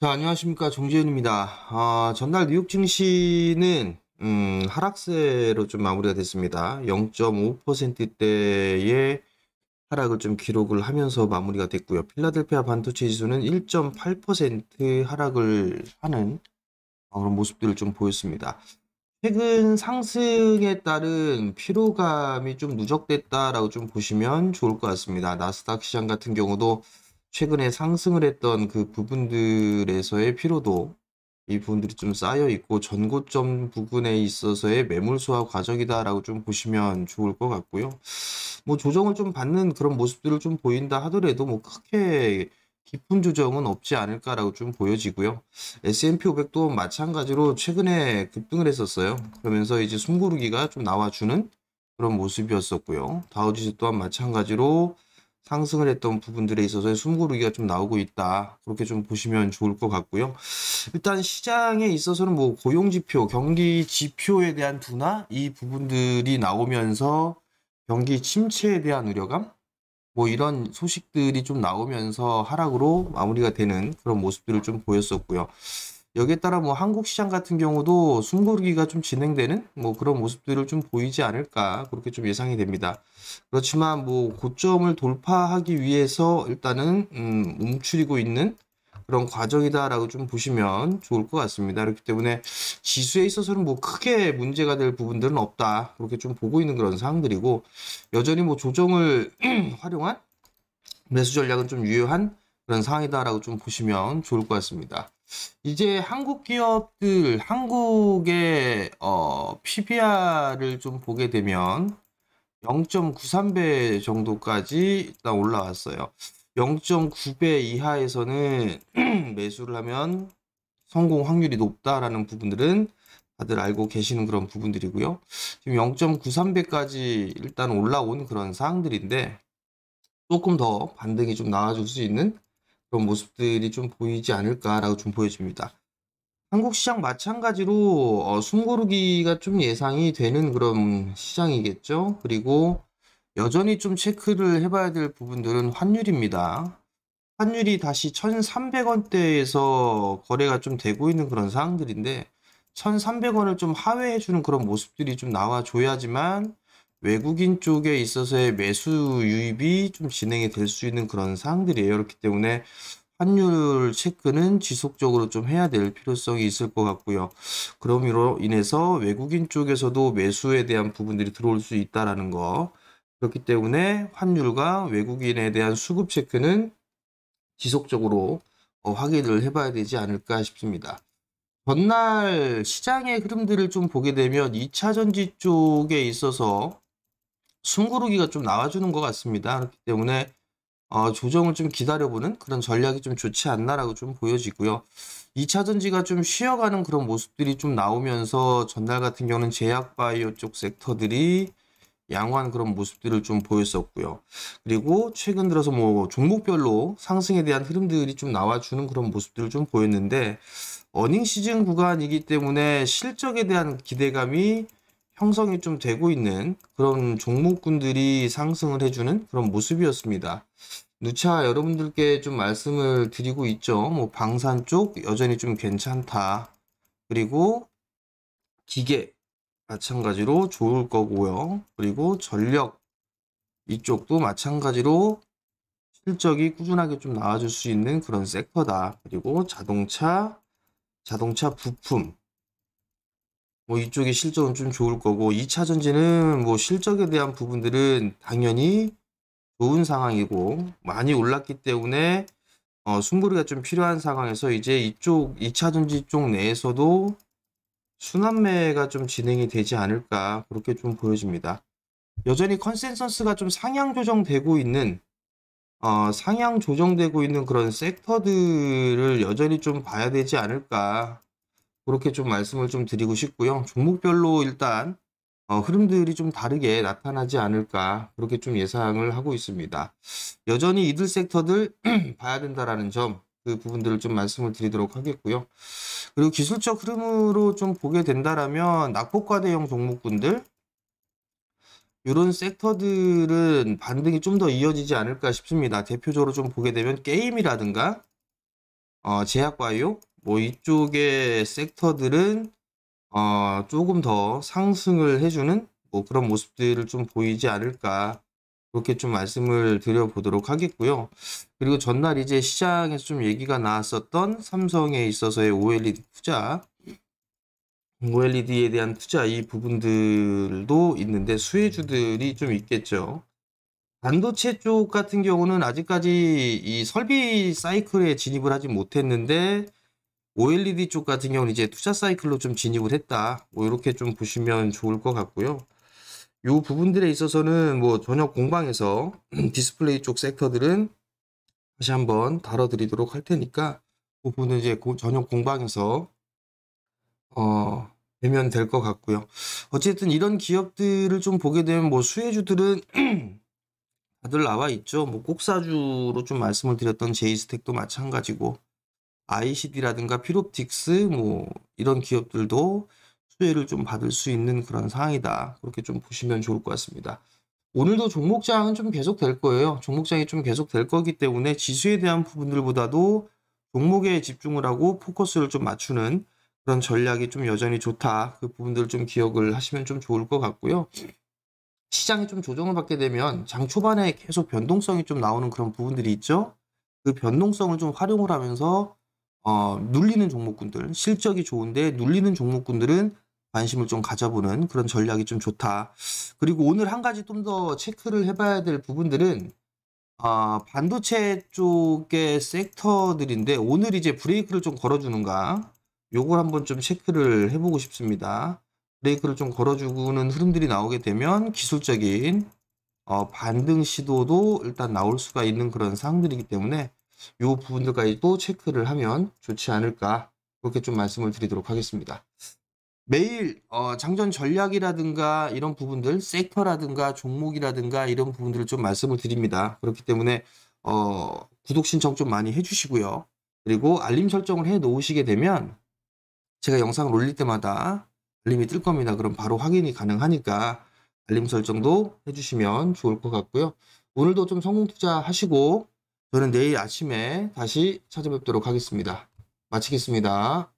자, 안녕하십니까. 정지현입니다. 전날 뉴욕 증시는 하락세로 좀 마무리가 됐습니다. 0.5%대의 하락을 좀 기록을 하면서 마무리가 됐고요. 필라델피아 반도체 지수는 1.8% 하락을 하는 그런 모습들을 좀 보였습니다. 최근 상승에 따른 피로감이 좀 누적됐다라고 좀 보시면 좋을 것 같습니다. 나스닥 시장 같은 경우도 최근에 상승을 했던 그 부분들에서의 피로도 이 부분들이 좀 쌓여 있고 전고점 부분에 있어서의 매물 소화 과정이다라고 좀 보시면 좋을 것 같고요. 뭐 조정을 좀 받는 그런 모습들을 좀 보인다 하더라도 뭐 크게 깊은 조정은 없지 않을까라고 좀 보여지고요. S&P 500도 마찬가지로 최근에 급등을 했었어요. 그러면서 이제 숨고르기가 좀 나와주는 그런 모습이었었고요. 다우지수 또한 마찬가지로 상승을 했던 부분들에 있어서 숨고르기가 좀 나오고 있다. 그렇게 좀 보시면 좋을 것 같고요. 일단 시장에 있어서는 뭐 고용지표, 경기 지표에 대한 둔화 이 부분들이 나오면서 경기 침체에 대한 우려감 뭐 이런 소식들이 좀 나오면서 하락으로 마무리가 되는 그런 모습들을 좀 보였었고요. 여기에 따라 뭐 한국 시장 같은 경우도 숨고르기가 좀 진행되는 뭐 그런 모습들을 좀 보이지 않을까 그렇게 좀 예상이 됩니다. 그렇지만 뭐 고점을 돌파하기 위해서 일단은 움츠리고 있는 그런 과정이다라고 좀 보시면 좋을 것 같습니다. 그렇기 때문에 지수에 있어서는 뭐 크게 문제가 될 부분들은 없다. 그렇게 좀 보고 있는 그런 상황들이고 여전히 뭐 조정을 활용한 매수 전략은 좀 유효한 그런 상황이다라고 좀 보시면 좋을 것 같습니다. 이제 한국 기업들, 한국의 PBR을 좀 보게 되면 0.93배 정도까지 일단 올라왔어요. 0.9배 이하에서는 매수를 하면 성공 확률이 높다라는 부분들은 다들 알고 계시는 그런 부분들이고요. 지금 0.93배까지 일단 올라온 그런 사항들인데 조금 더 반등이 좀 나와줄 수 있는 그런 모습들이 좀 보이지 않을까라고 좀 보여집니다. 한국 시장 마찬가지로 숨고르기가 좀 예상이 되는 그런 시장이겠죠. 그리고 여전히 좀 체크를 해봐야 될 부분들은 환율입니다. 환율이 다시 1,300원대에서 거래가 좀 되고 있는 그런 상황들인데 1,300원을 좀 하회해주는 그런 모습들이 좀 나와줘야지만 외국인 쪽에 있어서의 매수 유입이 좀 진행이 될 수 있는 그런 상황들이에요. 그렇기 때문에 환율 체크는 지속적으로 좀 해야 될 필요성이 있을 것 같고요. 그럼으로 인해서 외국인 쪽에서도 매수에 대한 부분들이 들어올 수 있다라는 거. 그렇기 때문에 환율과 외국인에 대한 수급 체크는 지속적으로 확인을 해봐야 되지 않을까 싶습니다. 전날 시장의 흐름들을 좀 보게 되면 2차 전지 쪽에 있어서 숨고르기가 좀 나와주는 것 같습니다. 그렇기 때문에 조정을 좀 기다려보는 그런 전략이 좀 좋지 않나라고 좀 보여지고요. 2차 전지가 좀 쉬어가는 그런 모습들이 좀 나오면서 전날 같은 경우는 제약바이오 쪽 섹터들이 양호한 그런 모습들을 좀 보였었고요. 그리고 최근 들어서 뭐 종목별로 상승에 대한 흐름들이 좀 나와주는 그런 모습들을 좀 보였는데 어닝 시즌 구간이기 때문에 실적에 대한 기대감이 형성이 좀 되고 있는 그런 종목군들이 상승을 해주는 그런 모습이었습니다. 누차 여러분들께 좀 말씀을 드리고 있죠. 뭐 방산 쪽 여전히 좀 괜찮다. 그리고 기계 마찬가지로 좋을 거고요. 그리고 전력 이쪽도 마찬가지로 실적이 꾸준하게 좀 나와줄 수 있는 그런 섹터다. 그리고 자동차 부품 뭐 이쪽의 실적은 좀 좋을 거고 2차 전지는 뭐 실적에 대한 부분들은 당연히 좋은 상황이고 많이 올랐기 때문에 숨고르기가 좀 필요한 상황에서 이제 이쪽 2차 전지 쪽 내에서도 순환매가 좀 진행이 되지 않을까 그렇게 좀 보여집니다. 여전히 컨센서스가 좀 상향 조정되고 있는 그런 섹터들을 여전히 좀 봐야 되지 않을까 그렇게 좀 말씀을 좀 드리고 싶고요. 종목별로 일단 흐름들이 좀 다르게 나타나지 않을까 그렇게 좀 예상을 하고 있습니다. 여전히 이들 섹터들 봐야 된다라는 점 그 부분들을 좀 말씀을 드리도록 하겠고요. 그리고 기술적 흐름으로 좀 보게 된다라면 낙폭과대형 종목군들 이런 섹터들은 반등이 좀 더 이어지지 않을까 싶습니다. 대표적으로 좀 보게 되면 게임이라든가 제약바이오 뭐 이쪽의 섹터들은 조금 더 상승을 해주는 뭐 그런 모습들을 좀 보이지 않을까 그렇게 좀 말씀을 드려보도록 하겠고요. 그리고 전날 이제 시장에서 좀 얘기가 나왔었던 삼성에 있어서의 OLED 투자, OLED에 대한 투자 이 부분들도 있는데 수혜주들이 좀 있겠죠. 반도체 쪽 같은 경우는 아직까지 이 설비 사이클에 진입을 하지 못했는데 OLED 쪽 같은 경우는 이제 투자 사이클로 좀 진입을 했다. 뭐 이렇게 좀 보시면 좋을 것 같고요. 요 부분들에 있어서는 뭐 저녁 공방에서 디스플레이 쪽 섹터들은 다시 한번 다뤄드리도록 할 테니까 그 부분은 이제 저녁 공방에서 되면 될 것 같고요. 어쨌든 이런 기업들을 좀 보게 되면 뭐 수혜주들은 다들 나와 있죠. 뭐 꼭사주로 좀 말씀을 드렸던 제이스텍도 마찬가지고 ICD라든가 필옵틱스 뭐 이런 기업들도 수혜를 좀 받을 수 있는 그런 상황이다. 그렇게 좀 보시면 좋을 것 같습니다. 오늘도 종목장은 좀 계속 될 거예요. 종목장이 좀 계속 될 거기 때문에 지수에 대한 부분들보다도 종목에 집중을 하고 포커스를 좀 맞추는 그런 전략이 좀 여전히 좋다. 그 부분들을 좀 기억을 하시면 좀 좋을 것 같고요. 시장이 좀 조정을 받게 되면 장 초반에 계속 변동성이 좀 나오는 그런 부분들이 있죠. 그 변동성을 좀 활용을 하면서 눌리는 종목군들, 실적이 좋은데 눌리는 종목군들은 관심을 좀 가져보는 그런 전략이 좀 좋다. 그리고 오늘 한 가지 좀 더 체크를 해봐야 될 부분들은 반도체 쪽의 섹터들인데 오늘 이제 브레이크를 좀 걸어주는가 요걸 한번 좀 체크를 해보고 싶습니다. 브레이크를 좀 걸어주는 흐름들이 나오게 되면 기술적인 반등 시도도 일단 나올 수가 있는 그런 상황들이기 때문에 이 부분들까지도 체크를 하면 좋지 않을까 그렇게 좀 말씀을 드리도록 하겠습니다. 매일 장전 전략이라든가 이런 부분들 섹터라든가 종목이라든가 이런 부분들을 좀 말씀을 드립니다. 그렇기 때문에 구독 신청 좀 많이 해주시고요. 그리고 알림 설정을 해 놓으시게 되면 제가 영상을 올릴 때마다 알림이 뜰 겁니다. 그럼 바로 확인이 가능하니까 알림 설정도 해주시면 좋을 것 같고요. 오늘도 좀 성공 투자하시고 저는 내일 아침에 다시 찾아뵙도록 하겠습니다. 마치겠습니다.